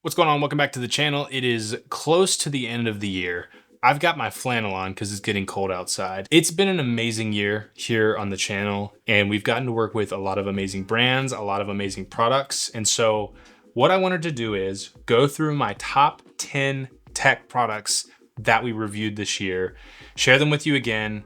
What's going on? Welcome back to the channel. It is close to the end of the year. I've got my flannel on because it's getting cold outside. It's been an amazing year here on the channel, and we've gotten to work with a lot of amazing brands, a lot of amazing products. And so what I wanted to do is go through my top 10 tech products that we reviewed this year, share them with you again.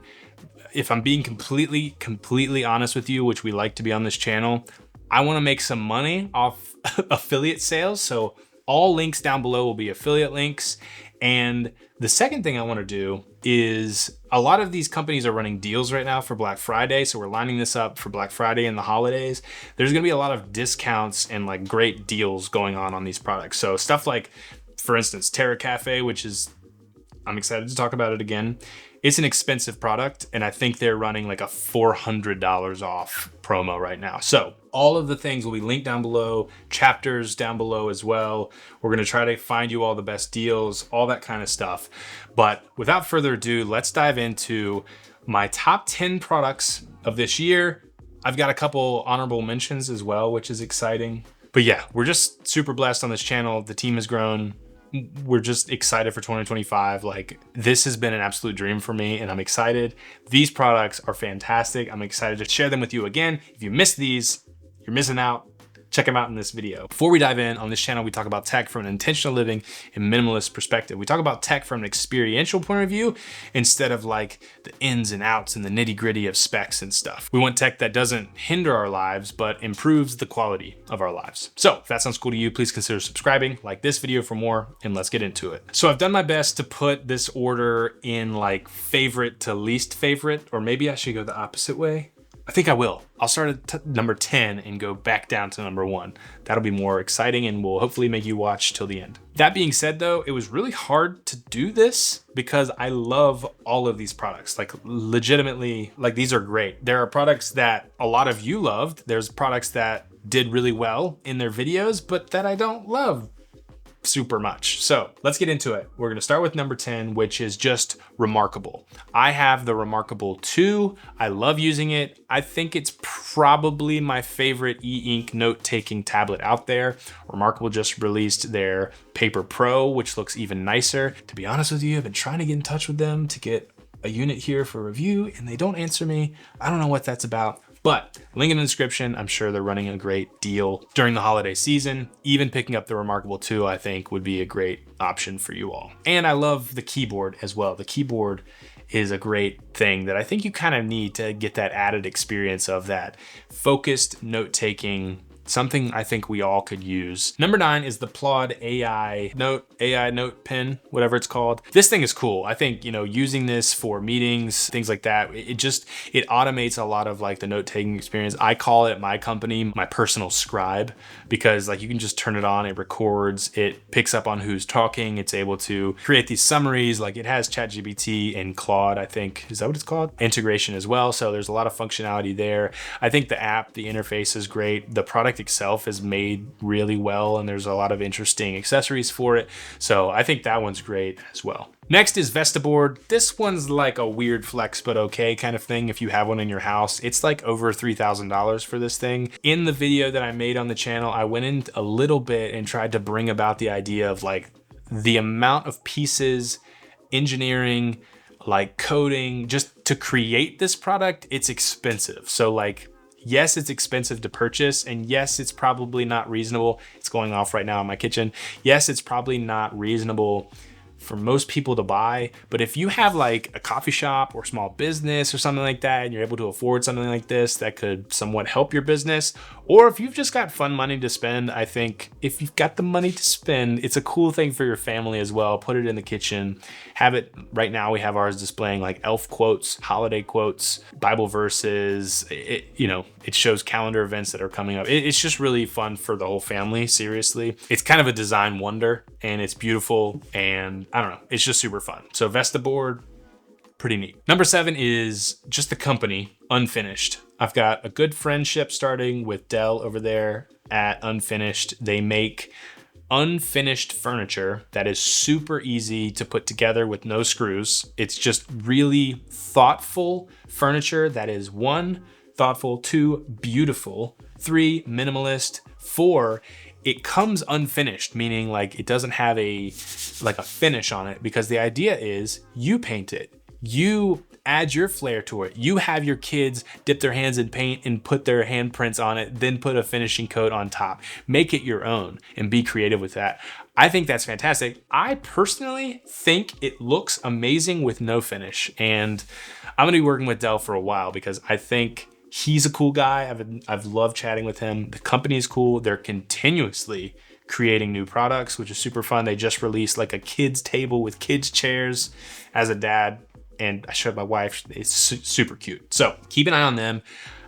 If I'm being completely honest with you, which we like to be on this channel, I want to make some money off affiliate sales. So all links down below will be affiliate links. And the second thing I want to do is a lot of these companies are running deals right now for Black Friday. So we're lining this up for Black Friday and the holidays. There's going to be a lot of discounts and like great deals going on these products. So stuff like, for instance, Terra Kaffe, which is, I'm excited to talk about it again. It's an expensive product, and I think they're running like a $400 off promo right now. So all of the things will be linked down below, chapters down below as well. We're gonna try to find you all the best deals, all that kind of stuff. But without further ado, let's dive into my top 10 products of this year. I've got a couple honorable mentions as well, which is exciting. But yeah, we're just super blessed on this channel. The team has grown. We're just excited for 2025. Like, this has been an absolute dream for me, and I'm excited. These products are fantastic. I'm excited to share them with you again. If you missed these, you're missing out. Check them out in this video. Before we dive in, on this channel, we talk about tech from an intentional living and minimalist perspective. We talk about tech from an experiential point of view instead of like the ins and outs and the nitty gritty of specs and stuff. We want tech that doesn't hinder our lives, but improves the quality of our lives. So if that sounds cool to you, please consider subscribing, like this video for more, and let's get into it. So I've done my best to put this order in like favorite to least favorite, or maybe I should go the opposite way. I think I will. I'll start at number 10 and go back down to number 1. That'll be more exciting and will hopefully make you watch till the end. That being said though, it was really hard to do this because I love all of these products. Like legitimately, like these are great. There are products that a lot of you loved. There's products that did really well in their videos, but that I don't love super much. So let's get into it. We're going to start with number 10, which is just Remarkable. I have the Remarkable 2. I love using it. I think it's probably my favorite e-ink note-taking tablet out there. Remarkable just released their Paper Pro, which looks even nicer. To be honest with you, I've been trying to get in touch with them to get a unit here for review, and they don't answer me. I don't know what that's about. But link in the description. I'm sure they're running a great deal during the holiday season. Even picking up the Remarkable 2, I think, would be a great option for you all. And I love the keyboard as well. The keyboard is a great thing that I think you kind of need to get that added experience of that focused note-taking, something I think we all could use. Number 9 is the Plaud AI Note Pen, whatever it's called. This thing is cool. I think, you know, using this for meetings, things like that, it automates a lot of like the note-taking experience. I call it my company, my personal scribe, because like you can just turn it on, it records, it picks up on who's talking, it's able to create these summaries. Like it has ChatGPT and Claude, I think, is that what it's called? Integration as well. So there's a lot of functionality there. I think the app, the interface is great. The product itself is made really well, and there's a lot of interesting accessories for it. So I think that one's great as well. Next is VestaBoard. This one's like a weird flex, but okay kind of thing if you have one in your house. It's like over $3,000 for this thing. In the video that I made on the channel, I went in a little bit and tried to bring about the idea of like the amount of pieces, engineering, like coding, just to create this product. It's expensive. So like, yes, it's expensive to purchase, and yes, it's probably not reasonable. It's going off right now in my kitchen. Yes, it's probably not reasonable for most people to buy, but if you have like a coffee shop or small business or something like that, and you're able to afford something like this that could somewhat help your business, or if you've just got fun money to spend, I think if you've got the money to spend, it's a cool thing for your family as well. Put it in the kitchen, have it. Right now we have ours displaying like elf quotes, holiday quotes, Bible verses. It shows calendar events that are coming up. It's just really fun for the whole family. Seriously, it's kind of a design wonder, and it's beautiful, and I don't know, it's just super fun. So VestaBoard, pretty neat. Number 7 is just the company, Unfinished. I've got a good friendship starting with Dell over there at Unfinished. They make unfinished furniture that is super easy to put together with no screws. It's just really thoughtful furniture that is 1, thoughtful, 2, beautiful, 3, minimalist, 4, it comes unfinished, meaning like it doesn't have a finish on it, because the idea is you paint it. You add your flair to it. You have your kids dip their hands in paint and put their handprints on it, then put a finishing coat on top. Make it your own and be creative with that. I think that's fantastic. I personally think it looks amazing with no finish. And I'm gonna be working with Dell for a while because I think he's a cool guy. I've loved chatting with him. The company is cool. They're continuously creating new products, which is super fun. They just released like a kids table with kids chairs. As a dad, and I showed my wife, it's super cute. So keep an eye on them.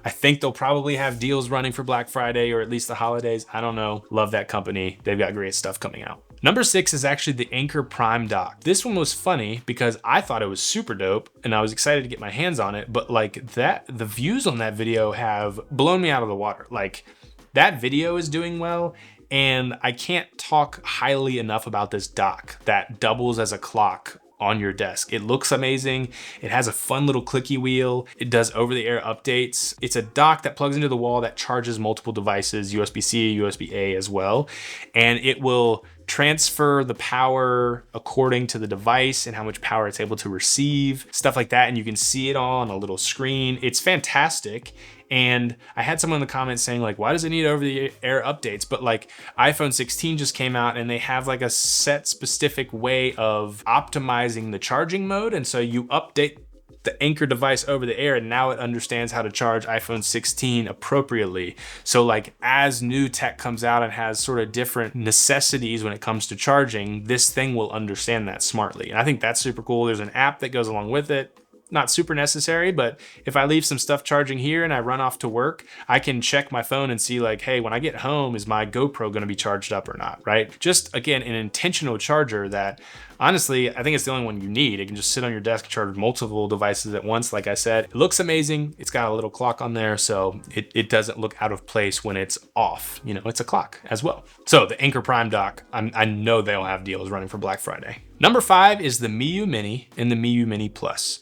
I think they'll probably have deals running for Black Friday or at least the holidays. I don't know. Love that company. They've got great stuff coming out. Number 6 is actually the Anker Prime dock. This one was funny because I thought it was super dope and I was excited to get my hands on it, but like the views on that video have blown me out of the water. Like that video is doing well, and I can't talk highly enough about this dock that doubles as a clock on your desk. It looks amazing. It has a fun little clicky wheel. It does over-the-air updates. It's a dock that plugs into the wall that charges multiple devices, USB-C, USB-A as well. And it will transfer the power according to the device and how much power it's able to receive, stuff like that. And you can see it all on a little screen. It's fantastic. And I had someone in the comments saying like, why does it need over the air updates? But like iPhone 16 just came out and they have like a set specific way of optimizing the charging mode. And so you update the Anker device over the air and now it understands how to charge iPhone 16 appropriately. So like as new tech comes out and has sort of different necessities when it comes to charging, this thing will understand that smartly. And I think that's super cool. There's an app that goes along with it. Not super necessary, but if I leave some stuff charging here and I run off to work, I can check my phone and see like, hey, when I get home, is my GoPro gonna be charged up or not, right? Just again, an intentional charger that honestly, I think it's the only one you need. It can just sit on your desk and charge multiple devices at once. Like I said, it looks amazing. It's got a little clock on there, so it doesn't look out of place when it's off. You know, it's a clock as well. So the Anker Prime dock, I know they'll have deals running for Black Friday. Number 5 is the Miyoo Mini and the Miyoo Mini Plus.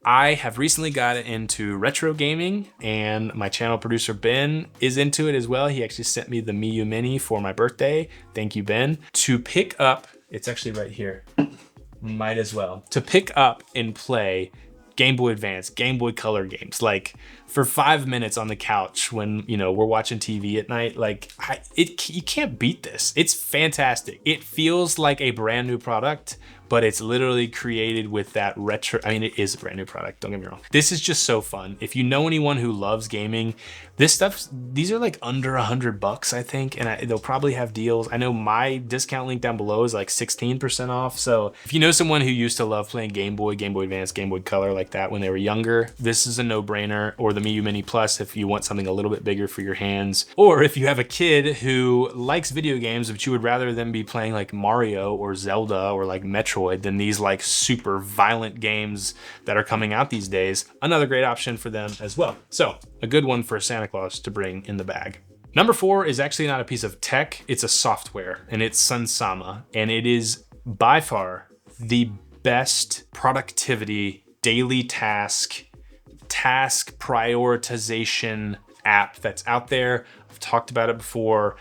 I have recently gotten into retro gaming and my channel producer Ben is into it as well. He actually sent me the Miyoo Mini for my birthday. Thank you, Ben. To pick up, it's actually right here. Might as well. To pick up and play Game Boy Advance, Game Boy Color games, like for 5 minutes on the couch when, you know, we're watching TV at night, like you can't beat this. It's fantastic. It feels like a brand new product, but it's literally created with that retro. I mean, it is a brand new product, don't get me wrong. This is just so fun. If you know anyone who loves gaming, these are like under $100, I think, and they'll probably have deals. I know my discount link down below is like 16% off. So if you know someone who used to love playing Game Boy, Game Boy Advance, Game Boy Color like that when they were younger, this is a no-brainer. Or the Miyoo Mini Plus if you want something a little bit bigger for your hands. Or if you have a kid who likes video games, but you would rather them be playing like Mario or Zelda or like Metroid than these like super violent games that are coming out these days, another great option for them as well. So a good one for Santa Claus to bring in the bag. Number 4 is actually not a piece of tech, it's a software, and it's Sunsama. And it is by far the best productivity, daily task prioritization app that's out there. I've talked about it before.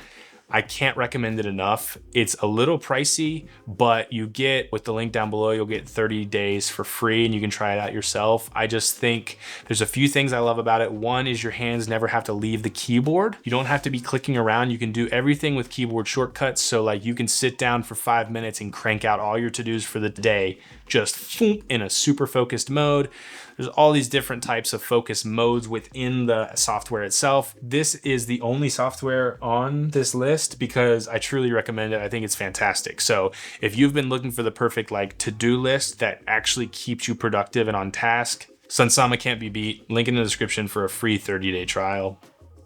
I can't recommend it enough. It's a little pricey, but you get, with the link down below, you'll get 30 days for free and you can try it out yourself. I just think there's a few things I love about it. One is your hands never have to leave the keyboard. You don't have to be clicking around. You can do everything with keyboard shortcuts. So like you can sit down for 5 minutes and crank out all your to-dos for the day, just in a super focused mode. There's all these different types of focus modes within the software itself. This is the only software on this list because I truly recommend it. I think it's fantastic. So if you've been looking for the perfect like to-do list that actually keeps you productive and on task, Sunsama can't be beat. Link in the description for a free 30-day trial.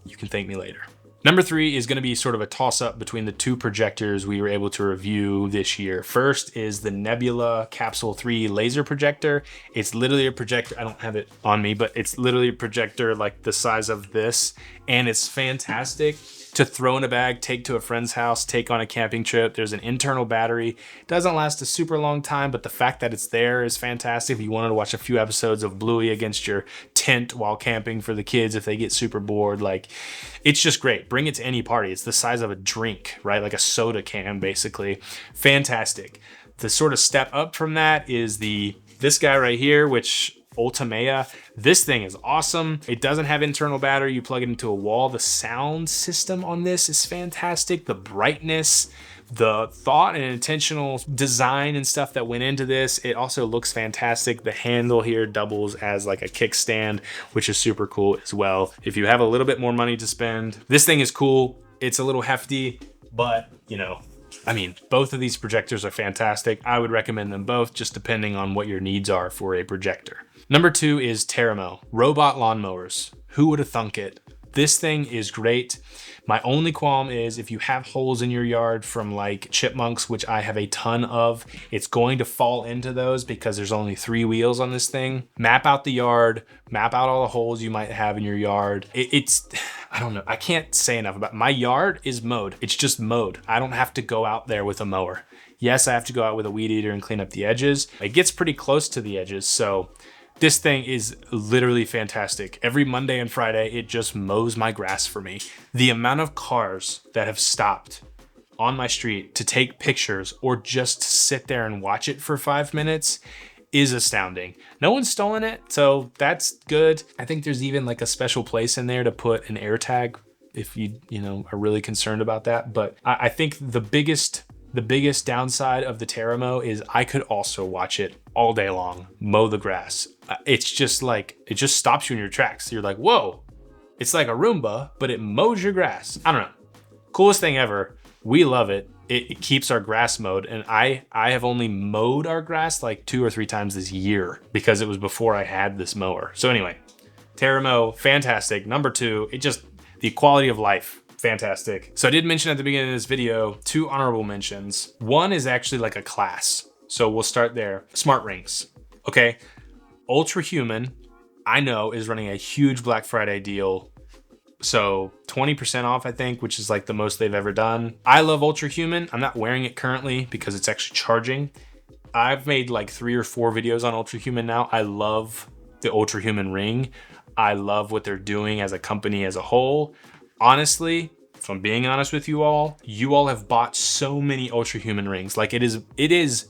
You can thank me later. Number 3 is going to be sort of a toss-up between the 2 projectors we were able to review this year. First is the Nebula Capsule 3 laser projector. It's literally a projector. I don't have it on me, but it's literally a projector like the size of this, and it's fantastic. to throw in a bag, take to a friend's house, take on a camping trip. There's an internal battery. It doesn't last a super long time, but the fact that it's there is fantastic. If you wanted to watch a few episodes of Bluey against your tent while camping for the kids if they get super bored, like, it's just great. Bring it to any party. It's the size of a drink, right? Like a soda can, basically. Fantastic. The sort of step up from that is this guy right here, which Ultimea. This thing is awesome. It doesn't have internal battery. You plug it into a wall. The sound system on this is fantastic. The brightness, the thought and intentional design and stuff that went into this. It also looks fantastic. The handle here doubles as like a kickstand, which is super cool as well. If you have a little bit more money to spend, this thing is cool. It's a little hefty, but you know, I mean, both of these projectors are fantastic. I would recommend them both, just depending on what your needs are for a projector. Number 2 is TerraMow, robot lawnmowers. Who would have thunk it? This thing is great. My only qualm is if you have holes in your yard from like chipmunks, which I have a ton of, it's going to fall into those because there's only 3 wheels on this thing. Map out the yard, map out all the holes you might have in your yard. I don't know. I can't say enough about it. My yard is mowed. It's just mowed. I don't have to go out there with a mower. Yes, I have to go out with a weed eater and clean up the edges. It gets pretty close to the edges, so this thing is literally fantastic. Every Monday and Friday, it just mows my grass for me. The amount of cars that have stopped on my street to take pictures or just sit there and watch it for 5 minutes is astounding. No one's stolen it, so that's good. I think there's even like a special place in there to put an air tag if you are really concerned about that. But I think the biggest downside of the TerraMow is I could also watch it all day long, mow the grass. It's just like, it just stops you in your tracks. You're like, whoa, it's like a Roomba, but it mows your grass. I don't know. Coolest thing ever. We love it. It keeps our grass mowed. And I have only mowed our grass like 2 or 3 times this year because it was before I had this mower. So anyway, TerraMow, fantastic. Number 2, the quality of life. Fantastic. So I did mention at the beginning of this video, 2 honorable mentions. One is actually like a class. So we'll start there. Smart rings. Okay. Ultrahuman, I know, is running a huge Black Friday deal. So 20% off, I think, which is like the most they've ever done. I love Ultrahuman. I'm not wearing it currently because it's actually charging. I've made like 3 or 4 videos on Ultrahuman now. I love the Ultrahuman ring. I love what they're doing as a company as a whole. Honestly, if I'm being honest with you all have bought so many Ultrahuman rings. Like it is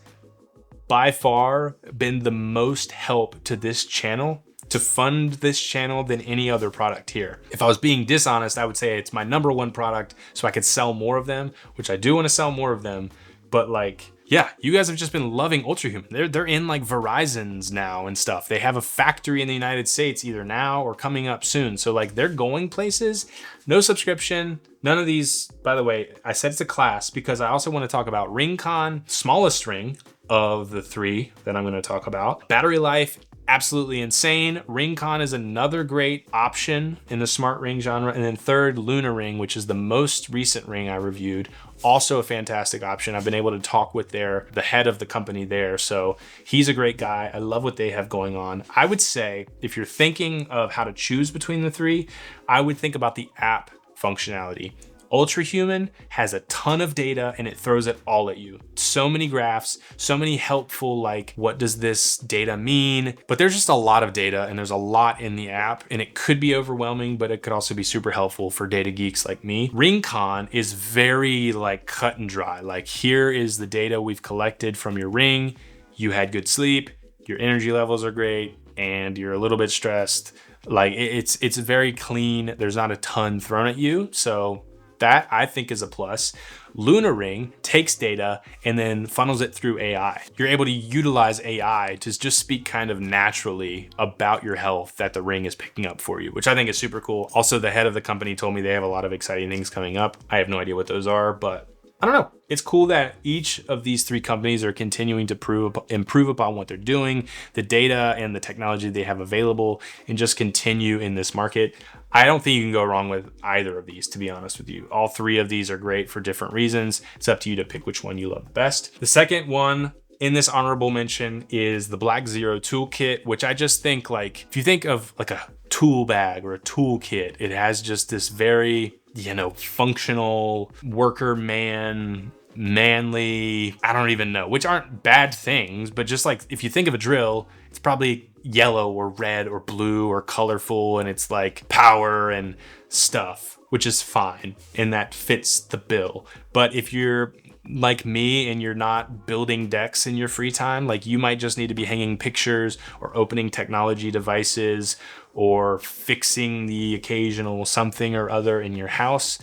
by far been the most help to this channel, to fund this channel, than any other product here. If I was being dishonest, I would say it's my number 1 product so I could sell more of them, which I do want to sell more of them. But like, yeah, you guys have just been loving Ultrahuman. They're in like Verizon's now and stuff. They have a factory in the United States either now or coming up soon. So like they're going places. No subscription, none of these. By the way, I said it's a class because I also want to talk about RingConn, smallest ring of the 3 that I'm going to talk about. Battery life, absolutely insane. RingConn is another great option in the smart ring genre. And then third, LunaRing, which is the most recent ring I reviewed. Also a fantastic option. I've been able to talk with the head of the company there. So he's a great guy. I love what they have going on. I would say if you're thinking of how to choose between the 3, I would think about the app functionality. Ultrahuman has a ton of data and it throws it all at you. So many graphs, so many helpful, like, what does this data mean? But there's just a lot of data and there's a lot in the app and it could be overwhelming, but it could also be super helpful for data geeks like me. RingConn is very like cut and dry. Like, here is the data we've collected from your ring. You had good sleep, your energy levels are great, and you're a little bit stressed. Like it's very clean. There's not a ton thrown at you. So that I think is a plus. LunaRing takes data and then funnels it through AI. You're able to utilize AI to just speak kind of naturally about your health that the ring is picking up for you, which I think is super cool. Also, the head of the company told me they have a lot of exciting things coming up. I have no idea what those are, but I don't know. It's cool that each of these 3 companies are continuing to improve upon what they're doing, the data and the technology they have available, and just continue in this market. I don't think you can go wrong with either of these, to be honest with you. All 3 of these are great for different reasons. It's up to you to pick which one you love the best. The second one in this honorable mention is the Black Zero Toolkit, which I just think, like, if you think of like a tool bag or a toolkit, it has just this very you know, functional, worker man, manly, I don't even know, which aren't bad things, but just like if you think of a drill, it's probably yellow or red or blue or colorful, and it's like power and stuff, which is fine, and that fits the bill. But if you're like me and you're not building decks in your free time, like you might just need to be hanging pictures or opening technology devices or fixing the occasional something or other in your house,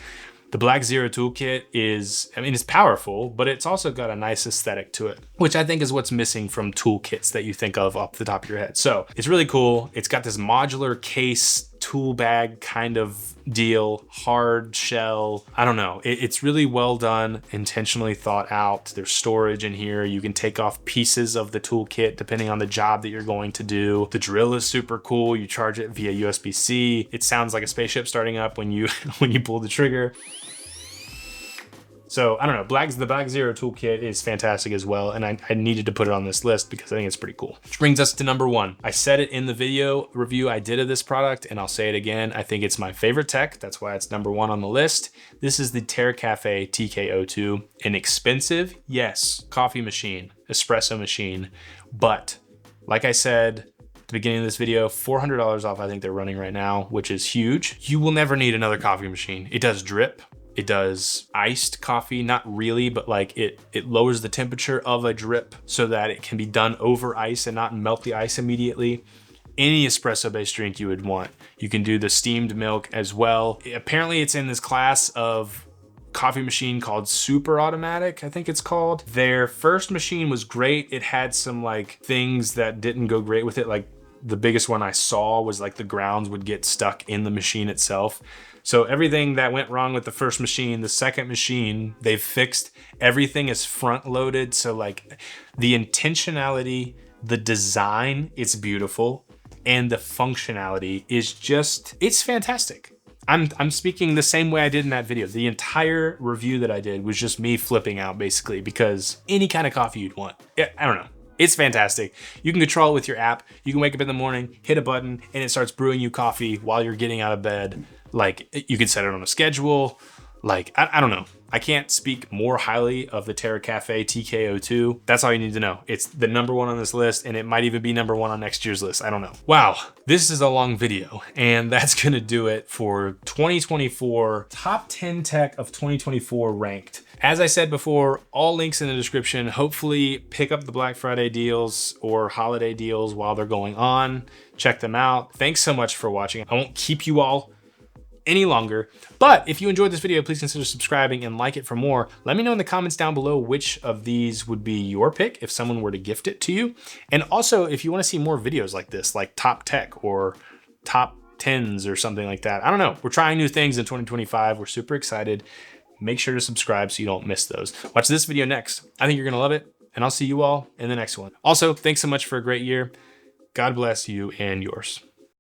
the Black Zero Toolkit is, I mean, it's powerful, but it's also got a nice aesthetic to it, which I think is what's missing from toolkits that you think of off the top of your head. So it's really cool. It's got this modular case, tool bag kind of deal, hard shell. I don't know. It's really well done, intentionally thought out. There's storage in here. You can take off pieces of the toolkit depending on the job that you're going to do. The drill is super cool. You charge it via USB-C. It sounds like a spaceship starting up when you when you pull the trigger. So I don't know, the Black Zero Toolkit is fantastic as well, and I needed to put it on this list because I think it's pretty cool. Which brings us to number 1. I said it in the video review I did of this product, and I'll say it again. I think it's my favorite tech. That's why it's number 1 on the list. This is the Terra Kaffe TK02. An expensive, yes, coffee machine, espresso machine, but like I said at the beginning of this video, $400 off I think they're running right now, which is huge. You will never need another coffee machine. It does drip. It does iced coffee, not really, but like it lowers the temperature of a drip so that it can be done over ice and not melt the ice immediately. Any espresso based drink you would want. You can do the steamed milk as well. Apparently it's in this class of coffee machine called Super Automatic, I think it's called. Their first machine was great. It had some like things that didn't go great with it. Like the biggest one I saw was like the grounds would get stuck in the machine itself. So everything that went wrong with the first machine, the second machine, they've fixed. Everything is front loaded. So like the intentionality, the design, it's beautiful. And the functionality is just, it's fantastic. I'm speaking the same way I did in that video. The entire review that I did was just me flipping out basically, because any kind of coffee you'd want. I don't know. It's fantastic. You can control it with your app. You can wake up in the morning, hit a button, and it starts brewing you coffee while you're getting out of bed. Like you can set it on a schedule. Like, I don't know. I can't speak more highly of the Terra Kaffe TK02. That's all you need to know. It's the number 1 on this list, and it might even be number 1 on next year's list. I don't know. Wow, this is a long video, and that's gonna do it for 2024 top 10 tech of 2024 ranked. As I said before, all links in the description. Hopefully pick up the Black Friday deals or holiday deals while they're going on. Check them out. Thanks so much for watching. I won't keep you all any longer, but if you enjoyed this video, please consider subscribing and like it for more. Let me know in the comments down below which of these would be your pick if someone were to gift it to you. And also if you want to see more videos like this, like top tech or top 10s or something like that. I don't know. We're trying new things in 2025. We're super excited. Make sure to subscribe so you don't miss those. Watch this video next. I think you're gonna love it, and I'll see you all in the next one. Also, thanks so much for a great year. God bless you and yours.